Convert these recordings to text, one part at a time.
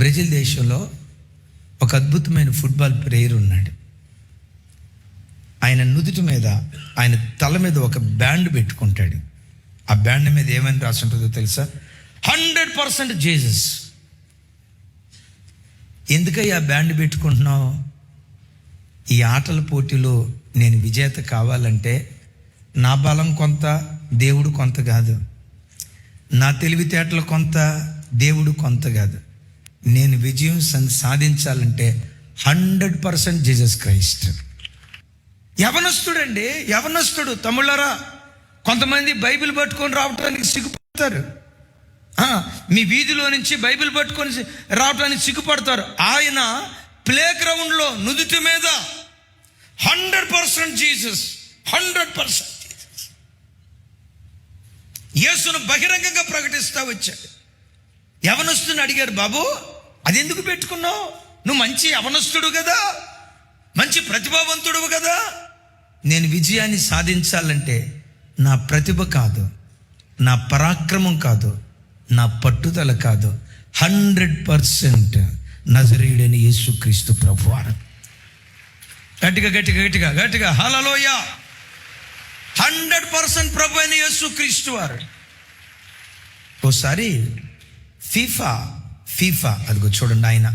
Brazil దేశంలో ఒక అద్భుతమైన ఫుట్బాల్ ప్లేయర్ ఉన్నాడు. ఆయన నుదుటి మీద, ఆయన తల మీద ఒక బ్యాండ్ పెట్టుకుంటాడు. ఆ బ్యాండ్ మీద ఏమని రాసి ఉంటుందో తెలుసా? 100% జీసస్. ఎందుకయ్యా బ్యాండ్ పెట్టుకుంటున్నావు? ఈ ఆటల పోటీలో నేను విజేత కావాలంటే నా బలం కొంత, దేవుడు కొంత కాదు. నా తెలివితేటలు కొంత, దేవుడు కొంత కాదు. నేను విజయం సాధించాలంటే 100% జీసస్ క్రైస్ట్. యవనస్తుడు తమ్ముళ్ళారా, కొంతమంది బైబిల్ పట్టుకొని రావటానికి సిగ్గుపడతారు. మీ వీధిలో నుంచి బైబిల్ పట్టుకొని రావటానికి సిగ్గుపడతారు. ఆయన ప్లే గ్రౌండ్లో నుదుటి మీద 100% జీసస్, 100% జీసస్. యేసును బహిరంగంగా ప్రకటిస్తా వచ్చాడు. యవనస్తుని అడిగారు, బాబు అది ఎందుకు పెట్టుకున్నావు? నువ్వు మంచి యవనస్తుడు కదా, మంచి ప్రతిభావంతుడు కదా. నేను విజయాన్ని సాధించాలంటే నా ప్రతిభ కాదు, నా పరాక్రమం కాదు, నా పట్టుదల కాదు, 100% నజరేయుడైన యేసుక్రీస్తు ప్రభువారు. గట్టిగా గట్టిగా గట్టిగా గట్టిగా హల్లెలూయా. 100% ప్రభు అయిన యేసుక్రీస్తు వారు. ఓసారి ఫీఫా అదిగో చూడండి, ఆయన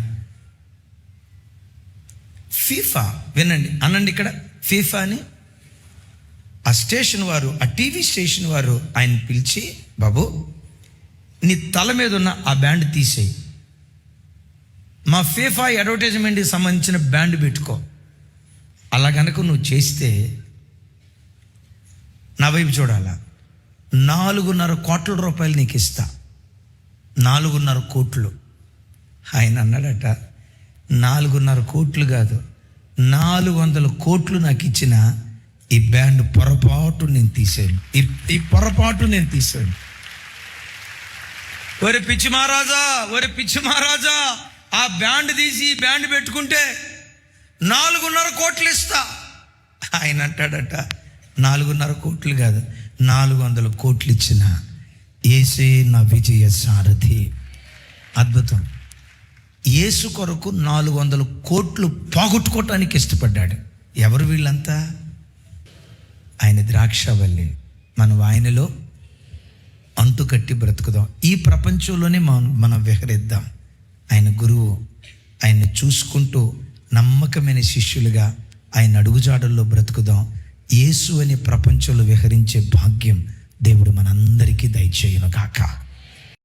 ఫీఫా వినండి, అనండి ఇక్కడ ఫీఫా అని. ఆ స్టేషన్ వారు, ఆ టీవీ స్టేషన్ వారు ఆయన పిలిచి, బాబు నీ తల మీద ఉన్న ఆ బ్యాండ్ తీసేయి, మా ఫీఫా అడ్వర్టైజ్మెంట్కి సంబంధించిన బ్యాండ్ పెట్టుకో. అలా కనుక నువ్వు చేస్తే నా వైపు చూడాలా, 4.5 కోట్ల రూపాయలు నీకు ఇస్తా. 4.5 కోట్లు. ఆయన అన్నాడట, 4.5 కోట్లు కాదు, 400 కోట్లు నాకు ఇచ్చిన ఈ బ్యాండ్ పొరపాటు నేను తీసాను, ఈ పొరపాటు నేను తీసాను. ఒరే పిచ్చి మహారాజా, ఆ బ్యాండ్ తీసి ఈ బ్యాండ్ పెట్టుకుంటే 4.5 కోట్లు ఇస్తా. ఆయన అంటాడట, 4.5 కోట్లు కాదు, 400 కోట్లు ఇచ్చిన యేసే నా విజయ సారథి. అద్భుతం. యేసు కొరకు 400 కోట్లు పోగొట్టుకోవటానికి ఇష్టపడ్డాడు. ఎవరు వీళ్ళంతా? ఆయన ద్రాక్షవల్లి. మనం ఆయనలో అంటుకట్టి బ్రతుకుదాం. ఈ ప్రపంచంలోనే మనం విహరిద్దాం. ఆయన గురువు, ఆయన్ని చూసుకుంటూ నమ్మకమైన శిష్యులుగా ఆయన అడుగుజాడల్లో బ్రతుకుదాం. యేసు అనే ప్రపంచంలో విహరించే భాగ్యం దేవుడు మనందరికీ దయచేయును గాక.